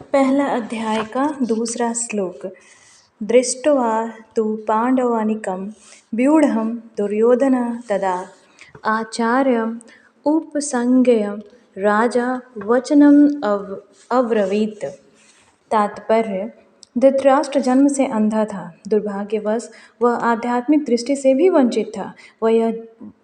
पहला अध्याय का दूसरा श्लोक। दृष्ट्वा तु पाण्डवानीकं व्यूढं दुर्योधन तदा आचार्यम् उपसंज्ञय राजा वचनम् अब्रवीत्। तात्पर्य: धृतराष्ट्र जन्म से अंधा था। दुर्भाग्यवश वह आध्यात्मिक दृष्टि से भी वंचित था। वह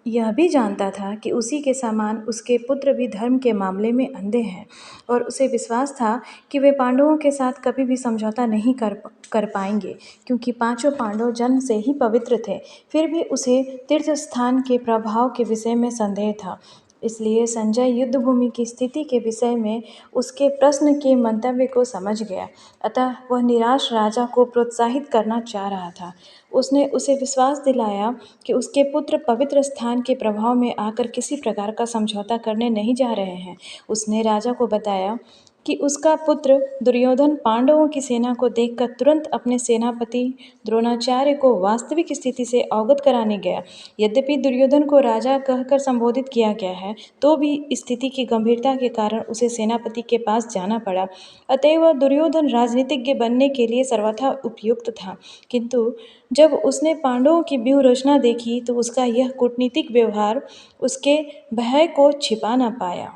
यह भी जानता था कि उसी के समान उसके पुत्र भी धर्म के मामले में अंधे हैं, और उसे विश्वास था कि वे पांडवों के साथ कभी भी समझौता नहीं कर पाएंगे, क्योंकि पांचों पांडव जन्म से ही पवित्र थे। फिर भी उसे तीर्थस्थान के प्रभाव के विषय में संदेह था। इसलिए संजय युद्धभूमि की स्थिति के विषय में उसके प्रश्न के मंतव्य को समझ गया। अतः वह निराश राजा को प्रोत्साहित करना चाह रहा था। उसने उसे विश्वास दिलाया कि उसके पुत्र पवित्र स्थान के प्रभाव में आकर किसी प्रकार का समझौता करने नहीं जा रहे हैं। उसने राजा को बताया कि उसका पुत्र दुर्योधन पांडवों की सेना को देखकर तुरंत अपने सेनापति द्रोणाचार्य को वास्तविक स्थिति से अवगत कराने गया। यद्यपि दुर्योधन को राजा कहकर संबोधित किया गया है, तो भी स्थिति की गंभीरता के कारण उसे सेनापति के पास जाना पड़ा। अतएव दुर्योधन राजनीतिज्ञ बनने के लिए सर्वथा उपयुक्त था, किंतु जब उसने पांडवों की व्यूह रचना देखी तो उसका यह कूटनीतिक व्यवहार उसके भय को छिपा न पाया।